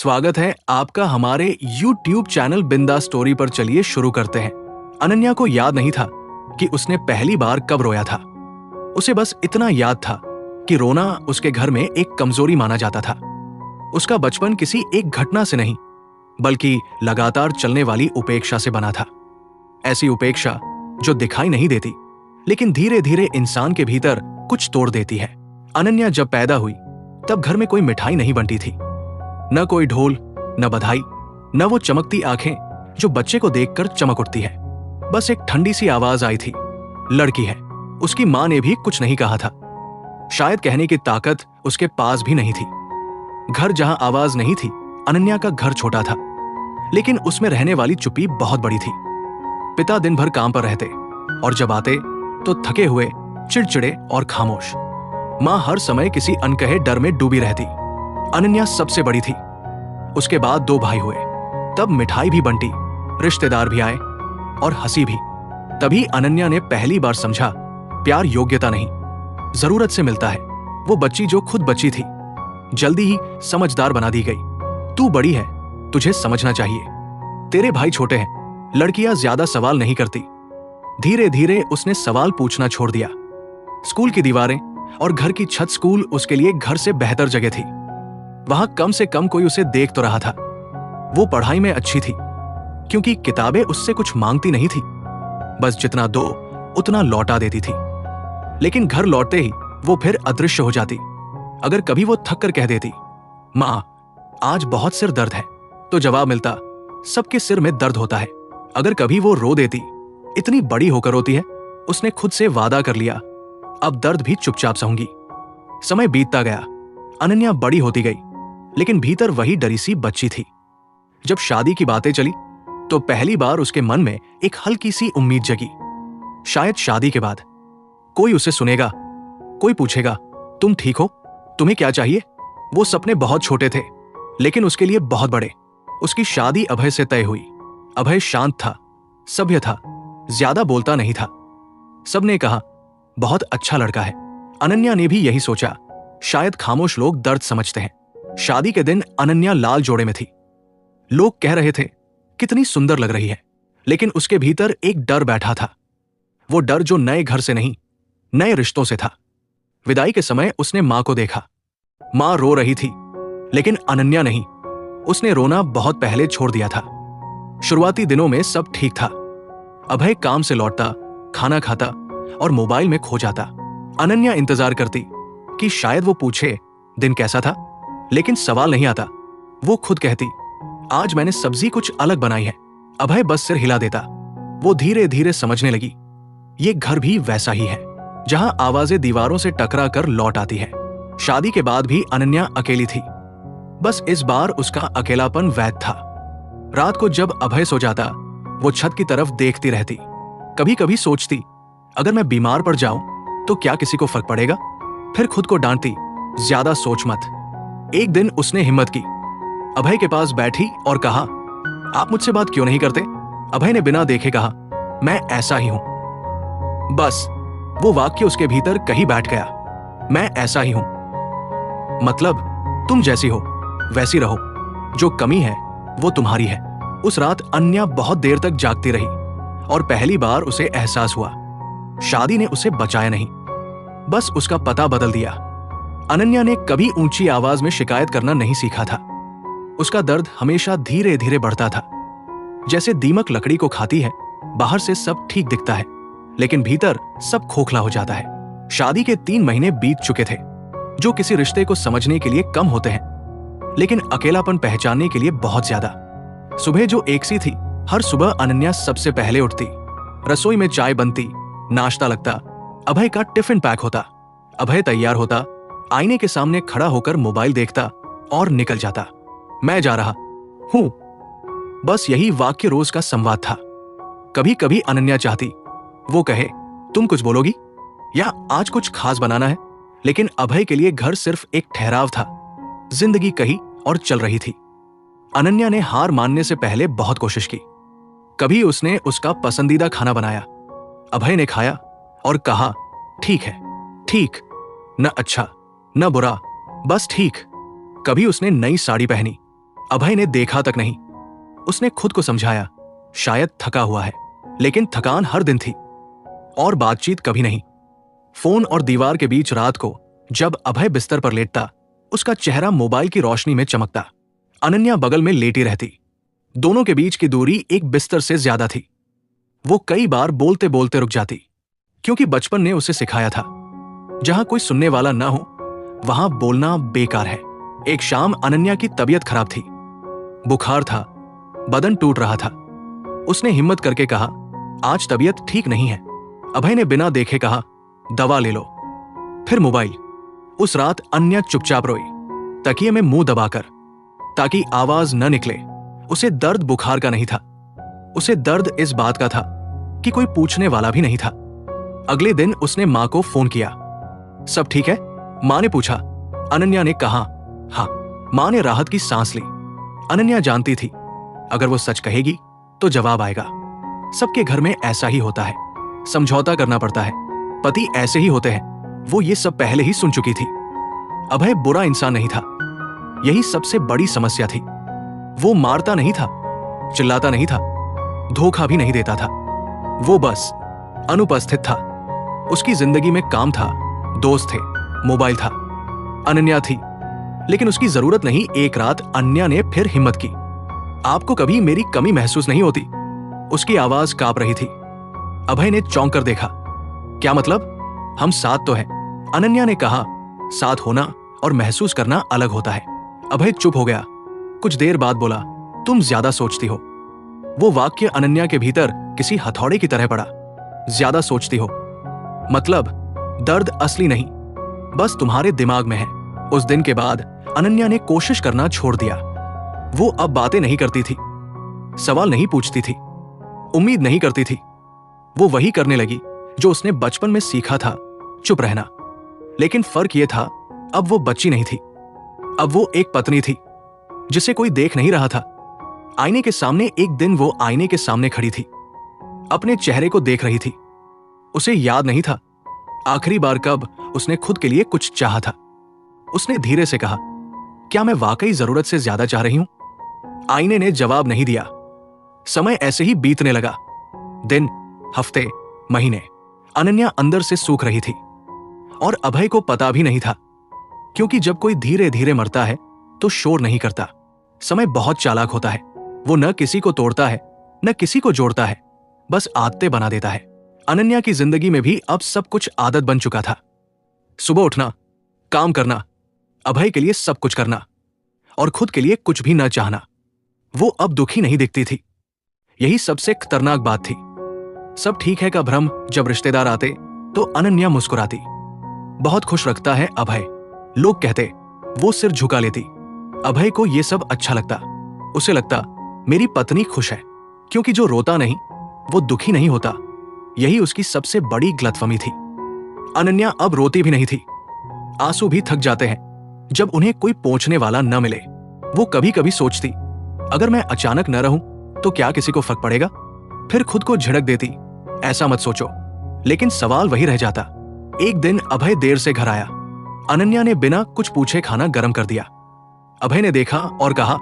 स्वागत है आपका हमारे YouTube चैनल बिंदा स्टोरी पर। चलिए शुरू करते हैं। अनन्या को याद नहीं था कि उसने पहली बार कब रोया था। उसे बस इतना याद था कि रोना उसके घर में एक कमजोरी माना जाता था। उसका बचपन किसी एक घटना से नहीं बल्कि लगातार चलने वाली उपेक्षा से बना था। ऐसी उपेक्षा जो दिखाई नहीं देती लेकिन धीरे धीरे इंसान के भीतर कुछ तोड़ देती है। अनन्या जब पैदा हुई तब घर में कोई मिठाई नहीं बनती थी, न कोई ढोल, न बधाई, न वो चमकती आंखें जो बच्चे को देखकर चमक उठती है। बस एक ठंडी सी आवाज आई थी, लड़की है। उसकी मां ने भी कुछ नहीं कहा था। शायद कहने की ताकत उसके पास भी नहीं थी। घर जहां आवाज नहीं थी, अनन्या का घर छोटा था, लेकिन उसमें रहने वाली चुप्पी बहुत बड़ी थी। पिता दिन भर काम पर रहते और जब आते तो थके हुए, चिड़चिड़े और खामोश। मां हर समय किसी अनकहे डर में डूबी रहती। अनन्या सबसे बड़ी थी। उसके बाद 2 भाई हुए। तब मिठाई भी बंटी, रिश्तेदार भी आए और हंसी भी। तभी अनन्या ने पहली बार समझा, प्यार योग्यता नहीं, जरूरत से मिलता है। वो बच्ची जो खुद बच्ची थी, जल्दी ही समझदार बना दी गई। तू बड़ी है, तुझे समझना चाहिए। तेरे भाई छोटे हैं, लड़कियां ज्यादा सवाल नहीं करती। धीरे धीरे उसने सवाल पूछना छोड़ दिया। स्कूल की दीवारें और घर की छत स्कूल उसके लिए घर से बेहतर जगह थी। वहां कम से कम कोई उसे देख तो रहा था। वो पढ़ाई में अच्छी थी क्योंकि किताबें उससे कुछ मांगती नहीं थी, बस जितना दो उतना लौटा देती थी। लेकिन घर लौटते ही वो फिर अदृश्य हो जाती। अगर कभी वो थक कर कह देती, मां आज बहुत सिर दर्द है, तो जवाब मिलता, सबके सिर में दर्द होता है। अगर कभी वो रो देती, इतनी बड़ी होकर रोती है, उसने खुद से वादा कर लिया, अब दर्द भी चुपचाप सहूंगी। समय बीतता गया, अनन्या बड़ी होती गई, लेकिन भीतर वही डरी सी बच्ची थी। जब शादी की बातें चली तो पहली बार उसके मन में एक हल्की सी उम्मीद जगी। शायद शादी के बाद कोई उसे सुनेगा, कोई पूछेगा, तुम ठीक हो, तुम्हें क्या चाहिए। वो सपने बहुत छोटे थे लेकिन उसके लिए बहुत बड़े। उसकी शादी अभय से तय हुई। अभय शांत था, सभ्य था, ज्यादा बोलता नहीं था। सबने कहा बहुत अच्छा लड़का है। अनन्या ने भी यही सोचा, शायद खामोश लोग दर्द समझते हैं। शादी के दिन अनन्या लाल जोड़े में थी। लोग कह रहे थे कितनी सुंदर लग रही है, लेकिन उसके भीतर एक डर बैठा था। वो डर जो नए घर से नहीं, नए रिश्तों से था। विदाई के समय उसने मां को देखा। मां रो रही थी, लेकिन अनन्या नहीं। उसने रोना बहुत पहले छोड़ दिया था। शुरुआती दिनों में सब ठीक था। अभय काम से लौटता, खाना खाता और मोबाइल में खो जाता। अनन्या इंतजार करती कि शायद वो पूछे दिन कैसा था, लेकिन सवाल नहीं आता। वो खुद कहती, आज मैंने सब्जी कुछ अलग बनाई है। अभय बस सिर हिला देता। वो धीरे धीरे समझने लगी, ये घर भी वैसा ही है जहां आवाजें दीवारों से टकरा कर लौट आती है। शादी के बाद भी अनन्या अकेली थी, बस इस बार उसका अकेलापन वैध था। रात को जब अभय सो जाता, वो छत की तरफ देखती रहती। कभी कभी सोचती, अगर मैं बीमार पड़ जाऊं तो क्या किसी को फर्क पड़ेगा। फिर खुद को डांटती, ज्यादा सोच मत। एक दिन उसने हिम्मत की, अभय के पास बैठी और कहा, आप मुझसे बात क्यों नहीं करते। अभय ने बिना देखे कहा, मैं ऐसा ही हूं। बस वो वाक्य उसके भीतर कहीं बैठ गया। मैं ऐसा ही हूं मतलब तुम जैसी हो वैसी रहो, जो कमी है वो तुम्हारी है। उस रात अनन्या बहुत देर तक जागती रही और पहली बार उसे एहसास हुआ, शादी ने उसे बचाया नहीं, बस उसका पता बदल दिया। अनन्या ने कभी ऊंची आवाज में शिकायत करना नहीं सीखा था। उसका दर्द हमेशा धीरे धीरे बढ़ता था। जैसे दीमक लकड़ी को खाती है, बाहर से सब ठीक दिखता है लेकिन भीतर सब खोखला हो जाता है। शादी के 3 महीने बीत चुके थे, जो किसी रिश्ते को समझने के लिए कम होते हैं लेकिन अकेलापन पहचानने के लिए बहुत ज्यादा। सुबह जो एक सी थी, हर सुबह अनन्या सबसे पहले उठती। रसोई में चाय बनती, नाश्ता लगता, अभय का टिफिन पैक होता। अभय तैयार होता, आईने के सामने खड़ा होकर मोबाइल देखता और निकल जाता। मैं जा रहा हूं, बस यही वाक्य रोज का संवाद था। कभी कभी अनन्या चाहती वो कहे, तुम कुछ बोलोगी या आज कुछ खास बनाना है, लेकिन अभय के लिए घर सिर्फ एक ठहराव था। जिंदगी कही और चल रही थी। अनन्या ने हार मानने से पहले बहुत कोशिश की। कभी उसने उसका पसंदीदा खाना बनाया, अभय ने खाया और कहा, ठीक है, ठीक, न अच्छा न बुरा, बस ठीक। कभी उसने नई साड़ी पहनी, अभय ने देखा तक नहीं। उसने खुद को समझाया, शायद थका हुआ है, लेकिन थकान हर दिन थी और बातचीत कभी नहीं। फोन और दीवार के बीच रात को जब अभय बिस्तर पर लेटता, उसका चेहरा मोबाइल की रोशनी में चमकता। अनन्या बगल में लेटी रहती। दोनों के बीच की दूरी एक बिस्तर से ज्यादा थी। वो कई बार बोलते बोलते रुक जाती, क्योंकि बचपन ने उसे सिखाया था, जहां कोई सुनने वाला ना हो वहां बोलना बेकार है। एक शाम अनन्या की तबीयत खराब थी। बुखार था, बदन टूट रहा था। उसने हिम्मत करके कहा, आज तबीयत ठीक नहीं है। अभय ने बिना देखे कहा, दवा ले लो। फिर मोबाइल। उस रात अन्या चुपचाप रोई, तकिए में मुंह दबाकर, ताकि आवाज न निकले। उसे दर्द बुखार का नहीं था, उसे दर्द इस बात का था कि कोई पूछने वाला भी नहीं था। अगले दिन उसने मां को फोन किया। सब ठीक है? मां ने पूछा। अनन्या ने कहा, हाँ। मां ने राहत की सांस ली। अनन्या जानती थी, अगर वो सच कहेगी तो जवाब आएगा। सबके घर में ऐसा ही होता है, समझौता करना पड़ता है। पति ऐसे ही होते हैं। वो ये सब पहले ही सुन चुकी थी। अभय बुरा इंसान नहीं था, यही सबसे बड़ी समस्या थी। वो मारता नहीं था, चिल्लाता नहीं था, धोखा भी नहीं देता था। वो बस अनुपस्थित था। उसकी जिंदगी में काम था, दोस्त थे, मोबाइल था, अनन्या थी, लेकिन उसकी जरूरत नहीं। एक रात अन्या ने फिर हिम्मत की। आपको कभी मेरी कमी महसूस नहीं होती? उसकी आवाज कांप रही थी। अभय ने चौंक कर देखा। क्या मतलब? हम साथ तो हैं। अनन्या ने कहा, साथ होना और महसूस करना अलग होता है। अभय चुप हो गया। कुछ देर बाद बोला, तुम ज्यादा सोचती हो। वो वाक्य अनन्या के भीतर किसी हथौड़े की तरह पड़ा। ज्यादा सोचती हो मतलब दर्द असली नहीं, बस तुम्हारे दिमाग में है। उस दिन के बाद अनन्या ने कोशिश करना छोड़ दिया। वो अब बातें नहीं करती थी, सवाल नहीं पूछती थी, उम्मीद नहीं करती थी। वो वही करने लगी जो उसने बचपन में सीखा था, चुप रहना। लेकिन फर्क ये था, अब वो बच्ची नहीं थी, अब वो एक पत्नी थी जिसे कोई देख नहीं रहा था। आईने के सामने एक दिन वो आईने के सामने खड़ी थी, अपने चेहरे को देख रही थी। उसे याद नहीं था आखिरी बार कब उसने खुद के लिए कुछ चाहा था। उसने धीरे से कहा, क्या मैं वाकई जरूरत से ज्यादा चाह रही हूं? आईने ने जवाब नहीं दिया। समय ऐसे ही बीतने लगा। दिन, हफ्ते, महीने। अनन्या अंदर से सूख रही थी और अभय को पता भी नहीं था, क्योंकि जब कोई धीरे धीरे मरता है तो शोर नहीं करता। समय बहुत चालाक होता है। वो न किसी को तोड़ता है, न किसी को जोड़ता है, बस आदतें बना देता है। अनन्या की जिंदगी में भी अब सब कुछ आदत बन चुका था। सुबह उठना, काम करना, अभय के लिए सब कुछ करना और खुद के लिए कुछ भी न चाहना। वो अब दुखी नहीं दिखती थी। यही सबसे खतरनाक बात थी। सब ठीक है का भ्रम जब रिश्तेदार आते तो अनन्या मुस्कुराती। बहुत खुश रखता है अभय, लोग कहते। वो सिर झुका लेती। अभय को ये सब अच्छा लगता। उसे लगता, मेरी पत्नी खुश है, क्योंकि जो रोता नहीं वो दुखी नहीं होता। यही उसकी सबसे बड़ी गलतफहमी थी। अनन्या अब रोती भी नहीं थी। आंसू भी थक जाते हैं जब उन्हें कोई पोंछने वाला न मिले। वो कभी कभी सोचती, अगर मैं अचानक न रहूं तो क्या किसी को फर्क पड़ेगा? फिर खुद को झिड़क देती, ऐसा मत सोचो। लेकिन सवाल वही रह जाता। एक दिन अभय देर से घर आया। अनन्या ने बिना कुछ पूछे खाना गर्म कर दिया। अभय ने देखा और कहा,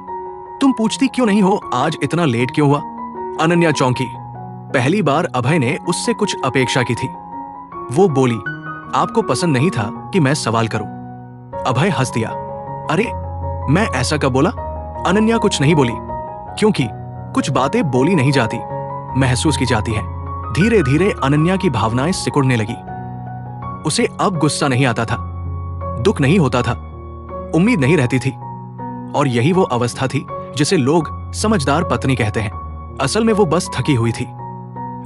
तुम पूछती क्यों नहीं हो आज इतना लेट क्यों हुआ? अनन्या चौंकी। पहली बार अभय ने उससे कुछ अपेक्षा की थी। वो बोली, आपको पसंद नहीं था कि मैं सवाल करूं। अभय हंस दिया। अरे मैं ऐसा कब बोला? अनन्या कुछ नहीं बोली, क्योंकि कुछ बातें बोली नहीं जाती, महसूस की जाती है। धीरे धीरे अनन्या की भावनाएं सिकुड़ने लगी। उसे अब गुस्सा नहीं आता था, दुख नहीं होता था, उम्मीद नहीं रहती थी। और यही वो अवस्था थी जिसे लोग समझदार पत्नी कहते हैं। असल में वो बस थकी हुई थी।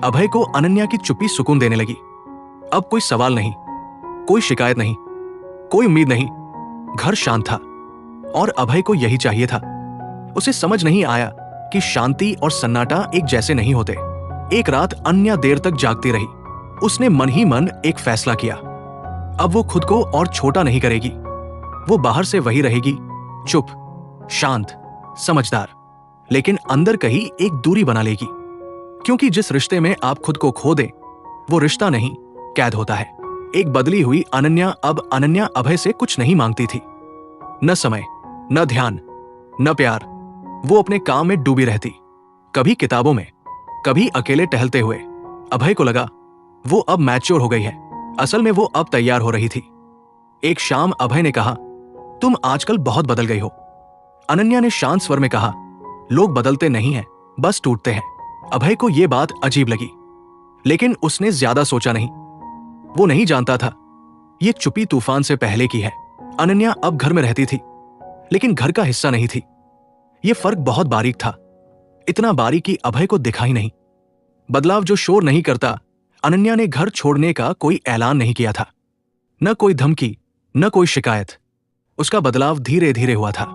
अभय को अनन्या की चुप्पी सुकून देने लगी। अब कोई सवाल नहीं, कोई शिकायत नहीं, कोई उम्मीद नहीं। घर शांत था और अभय को यही चाहिए था। उसे समझ नहीं आया कि शांति और सन्नाटा एक जैसे नहीं होते। एक रात अन्या देर तक जागती रही। उसने मन ही मन एक फैसला किया। अब वो खुद को और छोटा नहीं करेगी। वो बाहर से वही रहेगी, चुप, शांत, समझदार, लेकिन अंदर कहीं एक दूरी बना लेगी। क्योंकि जिस रिश्ते में आप खुद को खो दें, वो रिश्ता नहीं, कैद होता है। एक बदली हुई अनन्या अब अनन्या अभय से कुछ नहीं मांगती थी। न समय, न ध्यान, न प्यार, वो अपने काम में डूबी रहती, कभी किताबों में, कभी अकेले टहलते हुए। अभय को लगा वो अब मैच्योर हो गई है। असल में वो अब तैयार हो रही थी। एक शाम अभय ने कहा, तुम आजकल बहुत बदल गई हो। अनन्या ने शांत स्वर में कहा, लोग बदलते नहीं हैं, बस टूटते हैं। अभय को यह बात अजीब लगी, लेकिन उसने ज्यादा सोचा नहीं। वो नहीं जानता था ये चुप्पी तूफान से पहले की है। अनन्या अब घर में रहती थी, लेकिन घर का हिस्सा नहीं थी। यह फर्क बहुत बारीक था, इतना बारीक कि अभय को दिखा ही नहीं। बदलाव जो शोर नहीं करता। अनन्या ने घर छोड़ने का कोई ऐलान नहीं किया था, न कोई धमकी, न कोई शिकायत। उसका बदलाव धीरे धीरे हुआ था,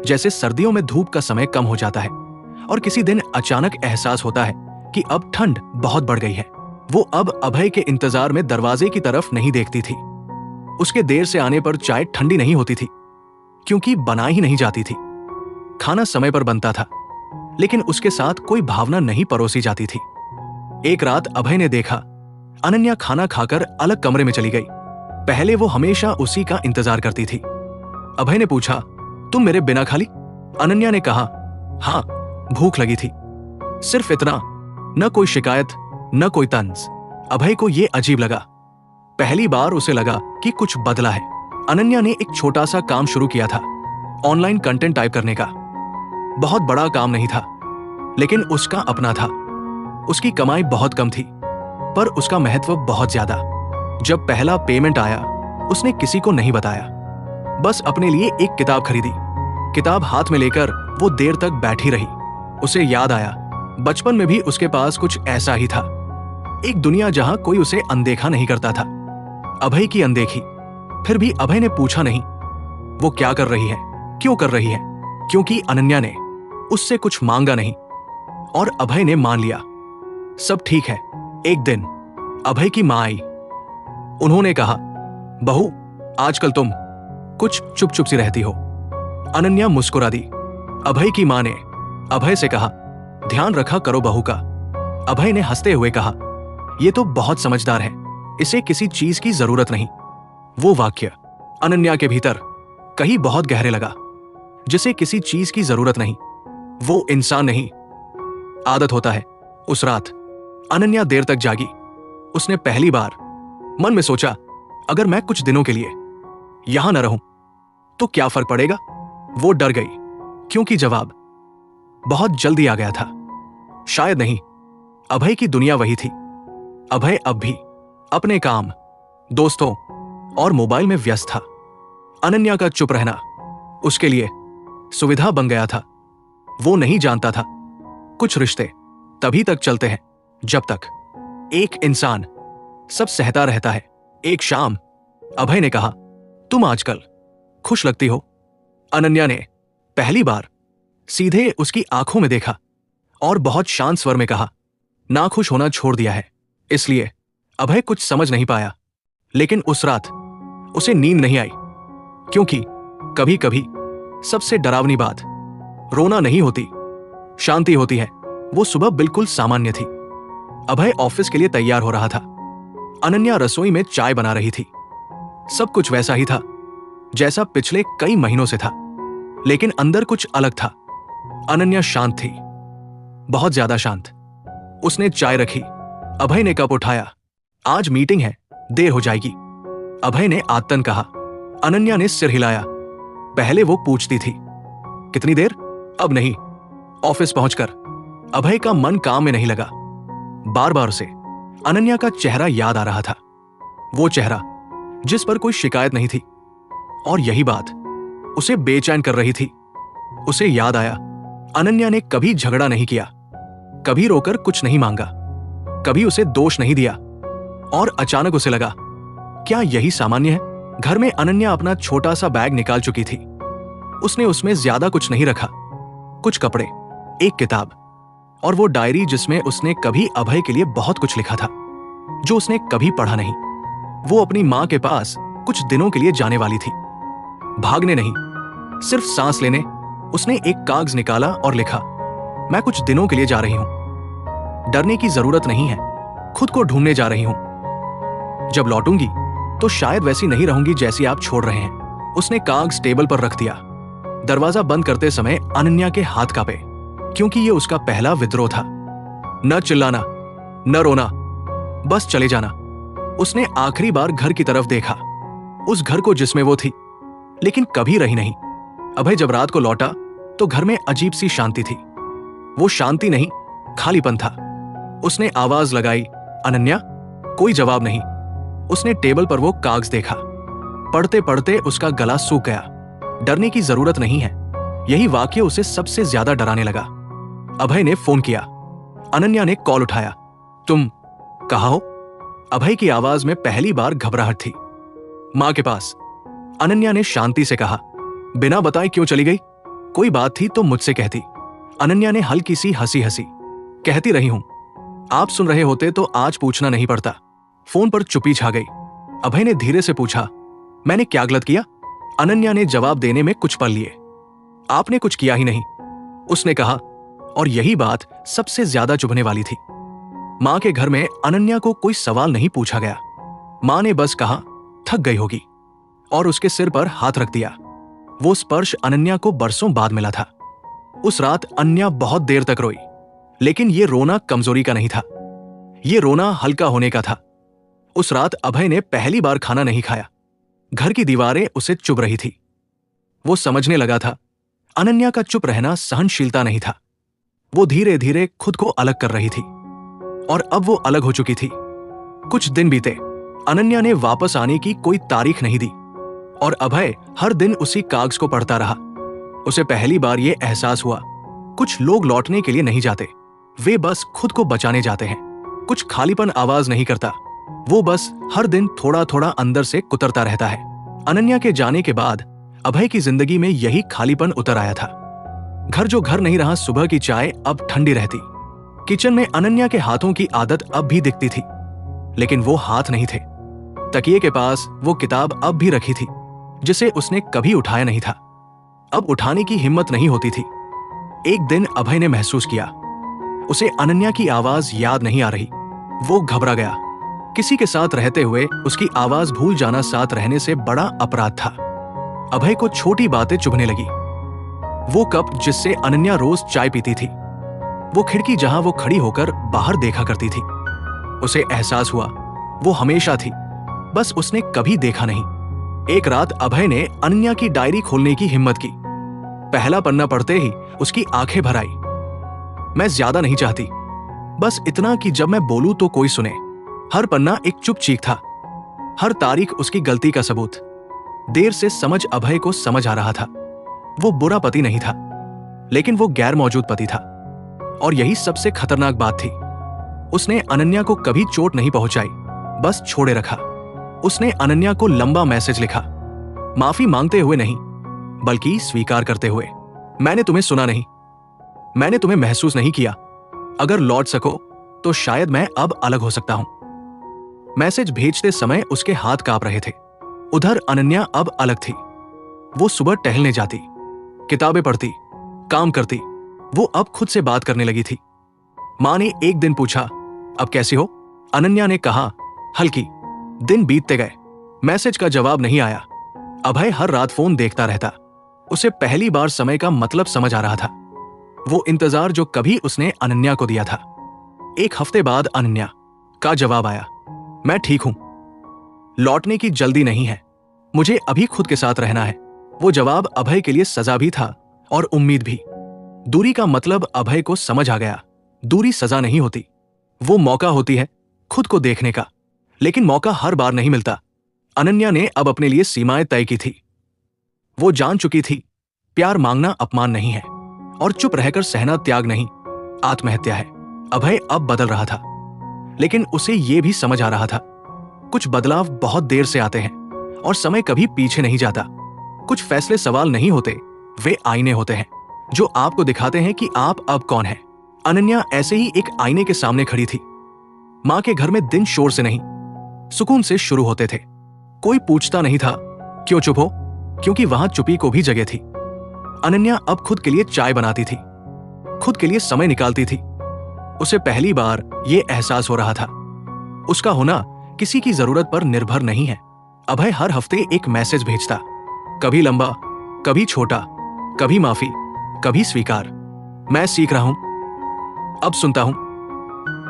जैसे सर्दियों में धूप का समय कम हो जाता है और किसी दिन अचानक एहसास होता है कि अब ठंड बहुत बढ़ गई है। वो अब अभय के इंतजार में दरवाजे की तरफ नहीं देखती थी। उसके देर से आने पर चाय ठंडी नहीं होती थी, क्योंकि बनाई ही नहीं जाती थी। खाना समय पर बनता था, लेकिन उसके साथ कोई भावना नहीं परोसी जाती थी। एक रात अभय ने देखा अनन्या खाना खाकर अलग कमरे में चली गई। पहले वो हमेशा उसी का इंतजार करती थी। अभय ने पूछा, तुम मेरे बिना खा ली? अनन्या ने कहा, हाँ, भूख लगी थी, सिर्फ इतना। न कोई शिकायत, न कोई तंज। अभय को यह अजीब लगा। पहली बार उसे लगा कि कुछ बदला है। अनन्या ने एक छोटा सा काम शुरू किया था, ऑनलाइन कंटेंट टाइप करने का। बहुत बड़ा काम नहीं था, लेकिन उसका अपना था। उसकी कमाई बहुत कम थी, पर उसका महत्व बहुत ज्यादा। जब पहला पेमेंट आया, उसने किसी को नहीं बताया, बस अपने लिए एक किताब खरीदी। किताब हाथ में लेकर वो देर तक बैठी रही। उसे याद आया, बचपन में भी उसके पास कुछ ऐसा ही था, एक दुनिया जहां कोई उसे अनदेखा नहीं करता था। अभय की अनदेखी। फिर भी अभय ने पूछा नहीं वो क्या कर रही है, क्यों कर रही है, क्योंकि अनन्या ने उससे कुछ मांगा नहीं और अभय ने मान लिया। सब ठीक है। एक दिन अभय की मां आई। उन्होंने कहा, बहू, आजकल तुम कुछ चुप चुप सी रहती हो। अनन्या मुस्कुरा दी। अभय की मां ने अभय से कहा, ध्यान रखा करो बहू का। अभय ने हंसते हुए कहा, यह तो बहुत समझदार है, इसे किसी चीज की जरूरत नहीं। वो वाक्य अनन्या के भीतर कहीं बहुत गहरे लगा। जिसे किसी चीज की जरूरत नहीं, वो इंसान नहीं, आदत होता है। उस रात अनन्या देर तक जागी। उसने पहली बार मन में सोचा, अगर मैं कुछ दिनों के लिए यहां न रहूं तो क्या फर्क पड़ेगा? वो डर गई, क्योंकि जवाब बहुत जल्दी आ गया था। शायद नहीं। अभय की दुनिया वही थी। अभय अब भी अपने काम, दोस्तों और मोबाइल में व्यस्त था। अनन्या का चुप रहना उसके लिए सुविधा बन गया था। वो नहीं जानता था कुछ रिश्ते तभी तक चलते हैं जब तक एक इंसान सब सहता रहता है। एक शाम अभय ने कहा, तुम आजकल खुश लगती हो। अनन्या ने पहली बार सीधे उसकी आंखों में देखा और बहुत शांत स्वर में कहा, नाखुश होना छोड़ दिया है। इसलिए अभय कुछ समझ नहीं पाया, लेकिन उस रात उसे नींद नहीं आई, क्योंकि कभी कभी सबसे डरावनी बात रोना नहीं होती, शांति होती है। वो सुबह बिल्कुल सामान्य थी। अभय ऑफिस के लिए तैयार हो रहा था। अनन्या रसोई में चाय बना रही थी। सब कुछ वैसा ही था जैसा पिछले कई महीनों से था, लेकिन अंदर कुछ अलग था। अनन्या शांत थी, बहुत ज्यादा शांत। उसने चाय रखी। अभय ने कप उठाया। आज मीटिंग है, देर हो जाएगी। अभय ने आतन कहा। अनन्या ने सिर हिलाया। पहले वो पूछती थी, कितनी देर? अब नहीं। ऑफिस पहुंचकर अभय का मन काम में नहीं लगा। बार बार उसे अनन्या का चेहरा याद आ रहा था, वो चेहरा जिस पर कोई शिकायत नहीं थी, और यही बात उसे बेचैन कर रही थी। उसे याद आया, अनन्या ने कभी झगड़ा नहीं किया, कभी रोकर कुछ नहीं मांगा, कभी उसे दोष नहीं दिया। और अचानक उसे लगा, क्या यही सामान्य है? घर में अनन्या अपना छोटा सा बैग निकाल चुकी थी। उसने उसमें ज्यादा कुछ नहीं रखा, कुछ कपड़े, एक किताब और वो डायरी जिसमें उसने कभी अभय के लिए बहुत कुछ लिखा था, जो उसने कभी पढ़ा नहीं। वो अपनी मां के पास कुछ दिनों के लिए जाने वाली थी। भागने नहीं, सिर्फ सांस लेने। उसने एक कागज निकाला और लिखा, मैं कुछ दिनों के लिए जा रही हूं। डरने की जरूरत नहीं है, खुद को ढूंढने जा रही हूं। जब लौटूंगी तो शायद वैसी नहीं रहूंगी जैसी आप छोड़ रहे हैं। उसने कागज टेबल पर रख दिया। दरवाजा बंद करते समय अनन्या के हाथ कांपे, क्योंकि ये उसका पहला विद्रोह था। न चिल्लाना, न रोना, बस चले जाना। उसने आखिरी बार घर की तरफ देखा, उस घर को जिसमें वो थी, लेकिन कभी रही नहीं। अभय जब रात को लौटा तो घर में अजीब सी शांति थी। वो शांति नहीं, खालीपन था। उसने आवाज लगाई, अनन्या। कोई जवाब नहीं। उसने टेबल पर वो कागज देखा। पढ़ते पढ़ते उसका गला सूख गया। डरने की जरूरत नहीं है, यही वाक्य उसे सबसे ज्यादा डराने लगा। अभय ने फोन किया। अनन्या ने कॉल उठाया। तुम कहाँ हो? अभय की आवाज में पहली बार घबराहट थी। मां के पास, अनन्या ने शांति से कहा। बिना बताए क्यों चली गई? कोई बात थी तो मुझसे कहती। अनन्या ने हल्की सी हंसी हंसी। कहती रही हूं, आप सुन रहे होते तो आज पूछना नहीं पड़ता। फोन पर चुप्पी छा गई। अभय ने धीरे से पूछा, मैंने क्या गलत किया? अनन्या ने जवाब देने में कुछ पल लिए। आपने कुछ किया ही नहीं, उसने कहा, और यही बात सबसे ज्यादा चुभने वाली थी। मां के घर में अनन्या को कोई सवाल नहीं पूछा गया। मां ने बस कहा, थक गई होगी, और उसके सिर पर हाथ रख दिया। वो स्पर्श अनन्या को बरसों बाद मिला था। उस रात अनन्या बहुत देर तक रोई, लेकिन ये रोना कमजोरी का नहीं था, ये रोना हल्का होने का था। उस रात अभय ने पहली बार खाना नहीं खाया। घर की दीवारें उसे चुभ रही थी। वो समझने लगा था, अनन्या का चुप रहना सहनशीलता नहीं था। वो धीरे धीरे खुद को अलग कर रही थी, और अब वो अलग हो चुकी थी। कुछ दिन बीते। अनन्या ने वापस आने की कोई तारीख नहीं दी, और अभय हर दिन उसी कागज को पढ़ता रहा। उसे पहली बार ये एहसास हुआ, कुछ लोग लौटने के लिए नहीं जाते, वे बस खुद को बचाने जाते हैं। कुछ खालीपन आवाज नहीं करता, वो बस हर दिन थोड़ा थोड़ा अंदर से कुतरता रहता है। अनन्या के जाने के बाद अभय की जिंदगी में यही खालीपन उतर आया था। घर जो घर नहीं रहा, सुबह की चाय अब ठंडी रहती। किचन में अनन्या के हाथों की आदत अब भी दिखती थी, लेकिन वो हाथ नहीं थे। तकिए के पास वो किताब अब भी रखी थी, जिसे उसने कभी उठाया नहीं था। अब उठाने की हिम्मत नहीं होती थी। एक दिन अभय ने महसूस किया, उसे अनन्या की आवाज याद नहीं आ रही। वो घबरा गया। किसी के साथ रहते हुए उसकी आवाज भूल जाना साथ रहने से बड़ा अपराध था। अभय को छोटी बातें चुभने लगी। वो कप जिससे अनन्या रोज चाय पीती थी, वो खिड़की जहां वो खड़ी होकर बाहर देखा करती थी। उसे एहसास हुआ वो हमेशा थी, बस उसने कभी देखा नहीं। एक रात अभय ने अनन्या की डायरी खोलने की हिम्मत की। पहला पन्ना पढ़ते ही उसकी आंखें भर आई। मैं ज्यादा नहीं चाहती, बस इतना कि जब मैं बोलूं तो कोई सुने। हर पन्ना एक चुप चीख था, हर तारीख उसकी गलती का सबूत। देर से समझ अभय को समझ आ रहा था, वो बुरा पति नहीं था, लेकिन वो गैर मौजूद पति था। और यही सबसे खतरनाक बात थी। उसने अनन्या को कभी चोट नहीं पहुंचाई, बस छोड़े रखा। उसने अनन्या को लंबा मैसेज लिखा, माफी मांगते हुए नहीं, बल्कि स्वीकार करते हुए। मैंने तुम्हें सुना नहीं, मैंने तुम्हें महसूस नहीं किया। अगर लौट सको तो शायद मैं अब अलग हो सकता हूं। मैसेज भेजते समय उसके हाथ कांप रहे थे। उधर अनन्या अब अलग थी। वो सुबह टहलने जाती, किताबें पढ़ती, काम करती। वो अब खुद से बात करने लगी थी। मां ने एक दिन पूछा, अब कैसी हो? अनन्या ने कहा, हल्की। दिन बीतते गए, मैसेज का जवाब नहीं आया। अभय हर रात फोन देखता रहता। उसे पहली बार समय का मतलब समझ आ रहा था, वो इंतजार जो कभी उसने अनन्या को दिया था। एक हफ्ते बाद अनन्या का जवाब आया, मैं ठीक हूं, लौटने की जल्दी नहीं है, मुझे अभी खुद के साथ रहना है। वो जवाब अभय के लिए सजा भी था और उम्मीद भी। दूरी का मतलब अभय को समझ आ गया, दूरी सजा नहीं होती, वो मौका होती है खुद को देखने का। लेकिन मौका हर बार नहीं मिलता। अनन्या ने अब अपने लिए सीमाएं तय की थी। वो जान चुकी थी, प्यार मांगना अपमान नहीं है, और चुप रहकर सहना त्याग नहीं, आत्महत्या है। अभय अब बदल रहा था, लेकिन उसे यह भी समझ आ रहा था, कुछ बदलाव बहुत देर से आते हैं, और समय कभी पीछे नहीं जाता। कुछ फैसले सवाल नहीं होते, वे आईने होते हैं, जो आपको दिखाते हैं कि आप अब कौन हैं। अनन्या ऐसे ही एक आईने के सामने खड़ी थी। मां के घर में दिन शोर से नहीं, सुकून से शुरू होते थे। कोई पूछता नहीं था, क्यों चुप हो? क्योंकि वहां चुप्पी को भी जगह थी। अनन्या अब खुद के लिए चाय बनाती थी, खुद के लिए समय निकालती थी। उसे पहली बार यह एहसास हो रहा था, उसका होना किसी की जरूरत पर निर्भर नहीं है। अभय हर हफ्ते एक मैसेज भेजता, कभी लंबा, कभी छोटा, कभी माफी, कभी स्वीकार। मैं सीख रहा हूं, अब सुनता हूं।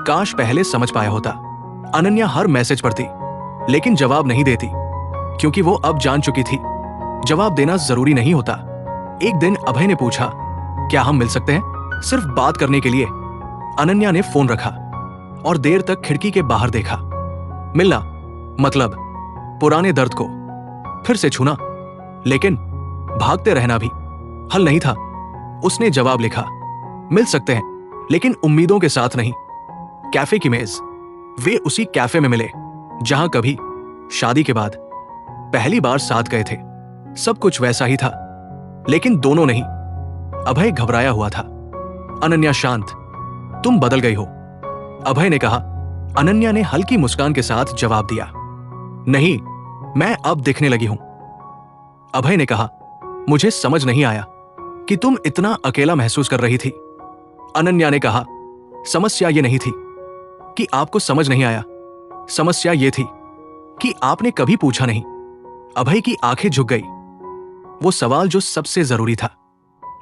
काश पहले समझ पाया होता। अनन्या हर मैसेज पढ़ती, लेकिन जवाब नहीं देती, क्योंकि वो अब जान चुकी थी जवाब देना जरूरी नहीं होता। एक दिन अभय ने पूछा, क्या हम मिल सकते हैं, सिर्फ बात करने के लिए। अनन्या ने फोन रखा और देर तक खिड़की के बाहर देखा। मिलना मतलब पुराने दर्द को फिर से छूना, लेकिन भागते रहना भी हल नहीं था। उसने जवाब लिखा, मिल सकते हैं, लेकिन उम्मीदों के साथ नहीं। कैफे की मेज। वे उसी कैफे में मिले जहां कभी शादी के बाद पहली बार साथ गए थे। सब कुछ वैसा ही था, लेकिन दोनों नहीं। अभय घबराया हुआ था, अनन्या शांत। तुम बदल गई हो, अभय ने कहा। अनन्या ने हल्की मुस्कान के साथ जवाब दिया, नहीं, मैं अब दिखने लगी हूं। अभय ने कहा, मुझे समझ नहीं आया कि तुम इतना अकेला महसूस कर रही थी। अनन्या ने कहा, समस्या ये नहीं थी कि आपको समझ नहीं आया, समस्या ये थी कि आपने कभी पूछा नहीं। अभय की आंखें झुक गई। वो सवाल जो सबसे जरूरी था।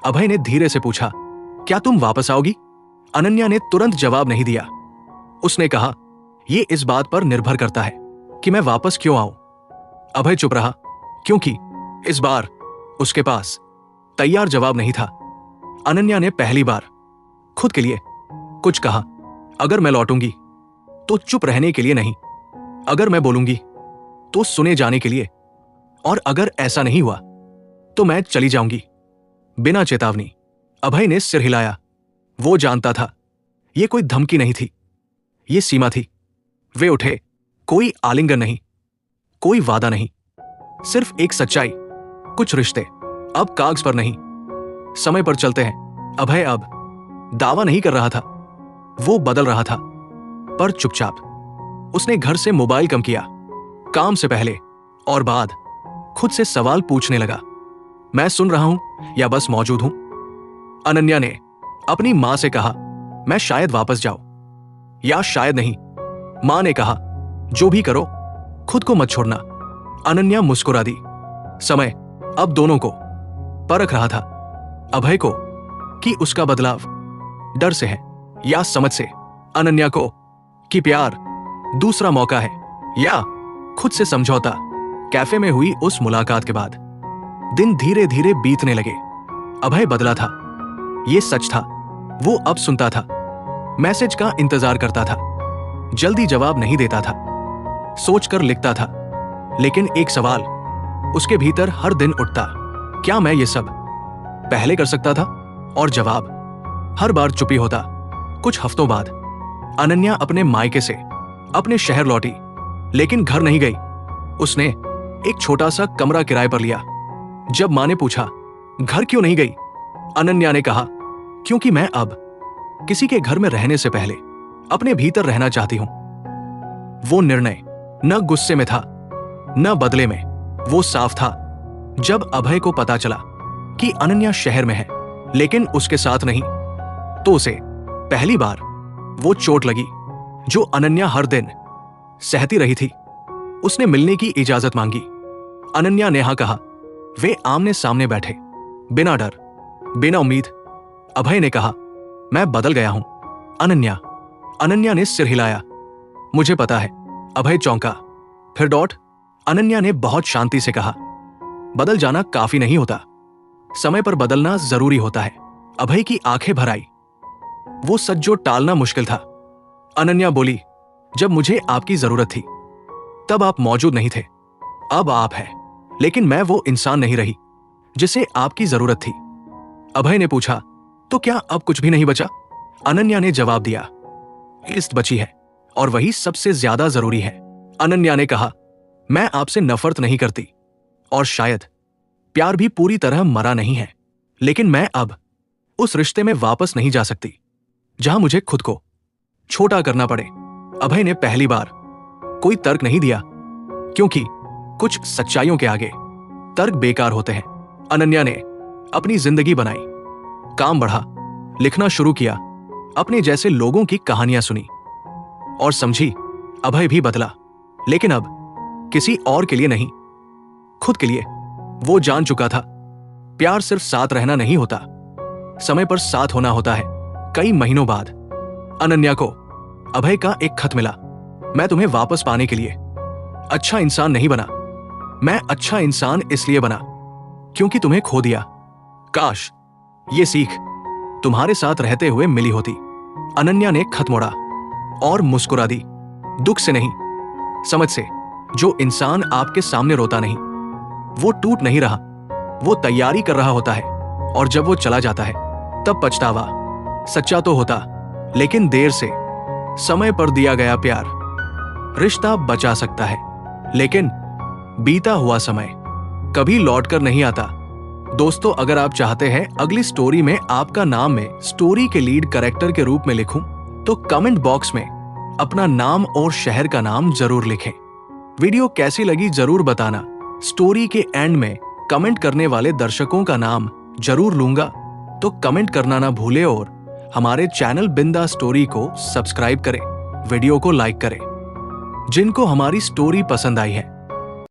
अभय ने धीरे से पूछा, क्या तुम वापस आओगी? अनन्या ने तुरंत जवाब नहीं दिया। उसने कहा, यह इस बात पर निर्भर करता है कि मैं वापस क्यों आऊं। अभय चुप रहा, क्योंकि इस बार उसके पास तैयार जवाब नहीं था। अनन्या ने पहली बार खुद के लिए कुछ कहा, अगर मैं लौटूंगी तो चुप रहने के लिए नहीं, अगर मैं बोलूंगी तो सुने जाने के लिए, और अगर ऐसा नहीं हुआ तो मैं चली जाऊंगी बिना चेतावनी। अभय ने सिर हिलाया। वो जानता था यह कोई धमकी नहीं थी, यह सीमा थी। वे उठे। कोई आलिंगन नहीं, कोई वादा नहीं, सिर्फ एक सच्चाई। कुछ रिश्ते अब कागज पर नहीं, समय पर चलते हैं। अभय अब दावा नहीं कर रहा था, वो बदल रहा था, पर चुपचाप। उसने घर से मोबाइल कम किया, काम से पहले और बाद खुद से सवाल पूछने लगा, मैं सुन रहा हूं या बस मौजूद हूं? अनन्या ने अपनी मां से कहा, मैं शायद वापस जाऊं, या शायद नहीं। मां ने कहा, जो भी करो खुद को मत छोड़ना। अनन्या मुस्कुरा दी। समय अब दोनों को परख रहा था, अभय को कि उसका बदलाव डर से है या समझ से, अनन्या को कि प्यार दूसरा मौका है या खुद से समझौता। कैफे में हुई उस मुलाकात के बाद दिन धीरे धीरे बीतने लगे। अभय बदला था, यह सच था। वो अब सुनता था, मैसेज का इंतजार करता था, जल्दी जवाब नहीं देता था, सोचकर लिखता था। लेकिन एक सवाल उसके भीतर हर दिन उठता, क्या मैं ये सब पहले कर सकता था? और जवाब हर बार चुप ही होता। कुछ हफ्तों बाद अनन्या अपने मायके से अपने शहर लौटी, लेकिन घर नहीं गई। उसने एक छोटा सा कमरा किराए पर लिया। जब मां ने पूछा, घर क्यों नहीं गई? अनन्या ने कहा, क्योंकि मैं अब किसी के घर में रहने से पहले अपने भीतर रहना चाहती हूं। वो निर्णय न गुस्से में था न बदले में, वो साफ था। जब अभय को पता चला कि अनन्या शहर में है लेकिन उसके साथ नहीं, तो उसे पहली बार वो चोट लगी जो अनन्या हर दिन सहती रही थी। उसने मिलने की इजाजत मांगी। अनन्या ने हाँ कहा। वे आमने सामने बैठे, बिना डर, बिना उम्मीद। अभय ने कहा, मैं बदल गया हूं अनन्या। अनन्या ने सिर हिलाया, मुझे पता है। अभय चौंका, फिर डॉट। अनन्या ने बहुत शांति से कहा, बदल जाना काफी नहीं होता, समय पर बदलना जरूरी होता है। अभय की आंखें भर आई। वो सच जो टालना मुश्किल था। अनन्या बोली, जब मुझे आपकी जरूरत थी तब आप मौजूद नहीं थे, अब आप हैं, लेकिन मैं वो इंसान नहीं रही जिसे आपकी जरूरत थी। अभय ने पूछा, तो क्या अब कुछ भी नहीं बचा? अनन्या ने जवाब दिया, लिस्ट बची है और वही सबसे ज्यादा जरूरी है। अनन्या ने कहा, मैं आपसे नफरत नहीं करती और शायद प्यार भी पूरी तरह मरा नहीं है, लेकिन मैं अब उस रिश्ते में वापस नहीं जा सकती जहां मुझे खुद को छोटा करना पड़े। अभय ने पहली बार कोई तर्क नहीं दिया, क्योंकि कुछ सच्चाइयों के आगे तर्क बेकार होते हैं। अनन्या ने अपनी जिंदगी बनाई, काम बढ़ा, लिखना शुरू किया, अपने जैसे लोगों की कहानियां सुनी और समझी। अभय भी बदला, लेकिन अब किसी और के लिए नहीं, खुद के लिए। वो जान चुका था प्यार सिर्फ साथ रहना नहीं होता, समय पर साथ होना होता है। कई महीनों बाद अनन्या को अभय का एक खत मिला। मैं तुम्हें वापस पाने के लिए अच्छा इंसान नहीं बना, मैं अच्छा इंसान इसलिए बना क्योंकि तुम्हें खो दिया। काश ये सीख तुम्हारे साथ रहते हुए मिली होती। अनन्या ने खत मोड़ा और मुस्कुरा दी। दुख से नहीं, समझ से। जो इंसान आपके सामने रोता नहीं, वो टूट नहीं रहा, वो तैयारी कर रहा होता है। और जब वो चला जाता है तब पछतावा सच्चा तो होता, लेकिन देर से। समय पर दिया गया प्यार रिश्ता बचा सकता है, लेकिन बीता हुआ समय कभी लौटकर नहीं आता। दोस्तों, अगर आप चाहते हैं अगली स्टोरी में आपका नाम मैं स्टोरी के लीड कैरेक्टर के रूप में लिखूं, तो कमेंट बॉक्स में अपना नाम और शहर का नाम जरूर लिखें। वीडियो कैसी लगी जरूर बताना। स्टोरी के एंड में कमेंट करने वाले दर्शकों का नाम जरूर लूंगा, तो कमेंट करना ना भूले और हमारे चैनल बिंदा स्टोरी को सब्सक्राइब करें, वीडियो को लाइक करें। जिनको हमारी स्टोरी पसंद आई है